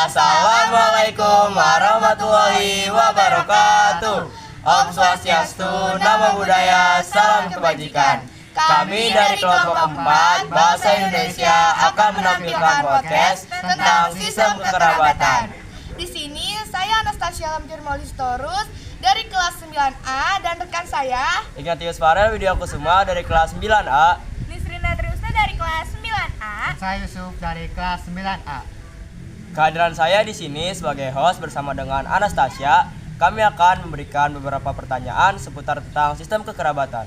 Assalamualaikum warahmatullahi wabarakatuh. Om Swastiastu, Namo Buddhaya, salam kebajikan. Kami dari kelompok 4 Bahasa Indonesia akan menampilkan podcast tentang sistem kekerabatan. Di sini saya Anastasia Lamjurmolistorus dari kelas 9A dan rekan saya Ignatius Farel Widyakusuma dari kelas 9A. Nisrina Triusna dari kelas 9A. Saya Yusuf dari kelas 9A. Kehadiran saya di sini sebagai host bersama dengan Anastasia. Kami akan memberikan beberapa pertanyaan seputar tentang sistem kekerabatan.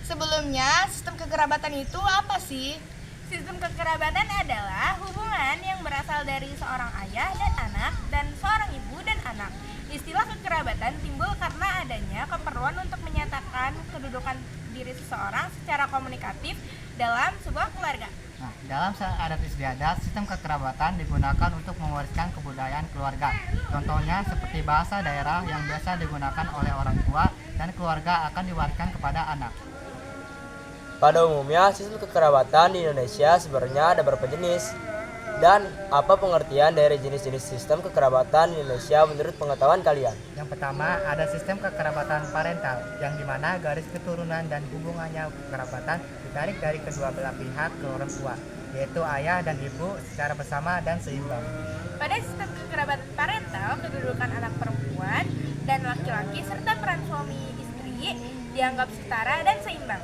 Sebelumnya, sistem kekerabatan itu apa sih? Sistem kekerabatan adalah hubungan yang berasal dari seorang ayah dan anak dan seorang ibu dan anak. Istilah kekerabatan timbul karena adanya keperluan untuk menyatakan kedudukan diri seseorang secara komunikatif dalam sebuah keluarga. Nah, dalam adat istiadat, sistem kekerabatan digunakan untuk mewariskan kebudayaan keluarga. Contohnya seperti bahasa daerah yang biasa digunakan oleh orang tua dan keluarga akan diwariskan kepada anak. Pada umumnya, sistem kekerabatan di Indonesia sebenarnya ada beberapa jenis. Dan apa pengertian dari jenis-jenis sistem kekerabatan di Indonesia menurut pengetahuan kalian? Yang pertama, ada sistem kekerabatan parental, yang dimana garis keturunan dan hubungannya kekerabatan ditarik dari kedua belah pihak ke orang tua, yaitu ayah dan ibu secara bersama dan seimbang. Pada sistem kekerabatan parental, kedudukan anak perempuan dan laki-laki serta peran suami istri dianggap setara dan seimbang.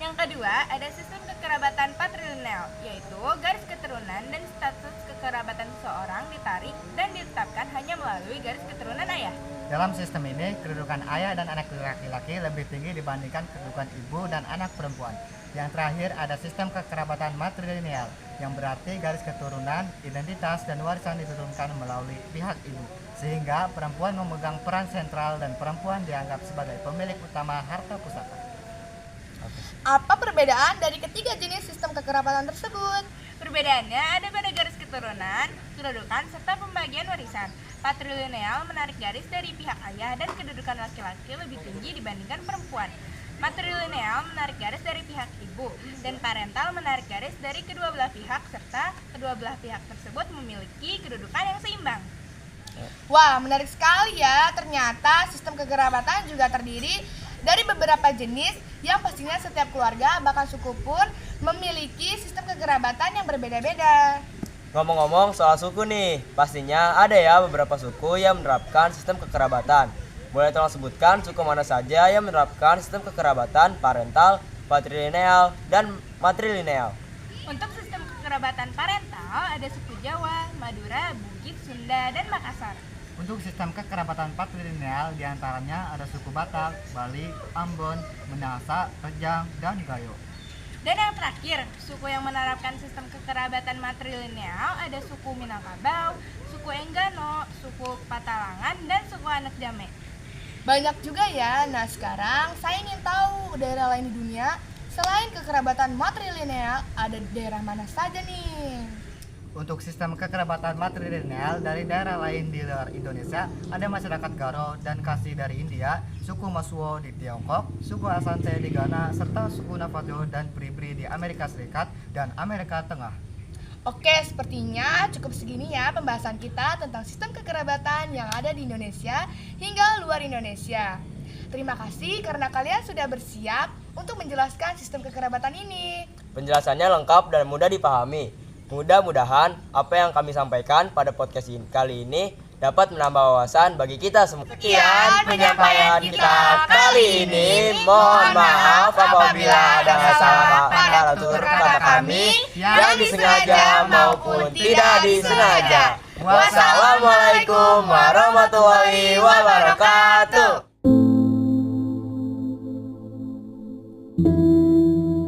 Yang kedua, ada sistem kekerabatan patrilineal, yaitu garis keturunan dan status kekerabatan seseorang ditarik dan ditetapkan hanya melalui garis keturunan ayah. Dalam sistem ini, kedudukan ayah dan anak laki-laki lebih tinggi dibandingkan kedudukan ibu dan anak perempuan. Yang terakhir, ada sistem kekerabatan matrilineal, yang berarti garis keturunan, identitas, dan warisan diturunkan melalui pihak ibu, sehingga perempuan memegang peran sentral dan perempuan dianggap sebagai pemilik utama harta pusaka. Apa perbedaan dari ketiga jenis sistem kekerabatan tersebut? Perbedaannya ada pada garis keturunan, kedudukan, serta pembagian warisan. Patrilineal menarik garis dari pihak ayah dan kedudukan laki-laki lebih tinggi dibandingkan perempuan. Matrilineal menarik garis dari pihak ibu, dan parental menarik garis dari kedua belah pihak, serta kedua belah pihak tersebut memiliki kedudukan yang seimbang. Wah, menarik sekali ya. Ternyata sistem kekerabatan juga terdiri dari beberapa jenis yang pastinya setiap keluarga bahkan suku pun memiliki sistem kekerabatan yang berbeda-beda. Ngomong-ngomong soal suku nih, pastinya ada ya beberapa suku yang menerapkan sistem kekerabatan. Boleh tolong sebutkan suku mana saja yang menerapkan sistem kekerabatan parental, patrilineal, dan matrilineal? Untuk sistem kekerabatan parental ada suku Jawa, Madura, Bugis, Sunda, dan Makassar. Untuk sistem kekerabatan patrilineal diantaranya ada suku Batak, Bali, Ambon, Minahasa, Rejang, dan Gayo. Dan yang terakhir, suku yang menerapkan sistem kekerabatan matrilineal ada suku Minangkabau, suku Enggano, suku Patalangan, dan suku Anak Jame. Banyak juga ya. Nah, sekarang saya ingin tahu daerah lain di dunia selain kekerabatan matrilineal ada daerah mana saja nih? Untuk sistem kekerabatan matrilineal dari daerah lain di luar Indonesia, ada masyarakat Garo dan Khasi dari India, suku Masuo di Tiongkok, suku Asante di Ghana, serta suku Navajo dan Bribri di Amerika Serikat dan Amerika Tengah. Oke, sepertinya cukup segini ya pembahasan kita tentang sistem kekerabatan yang ada di Indonesia hingga luar Indonesia. Terima kasih karena kalian sudah bersiap untuk menjelaskan sistem kekerabatan ini. Penjelasannya lengkap dan mudah dipahami. Mudah-mudahan apa yang kami sampaikan pada podcast kali ini dapat menambah wawasan bagi kita semua. Sekian penyampaian kita kali ini. Mohon maaf apabila ada salah pada tutur kata kami yang disengaja maupun tidak disengaja. Wassalamualaikum warahmatullahi wabarakatuh.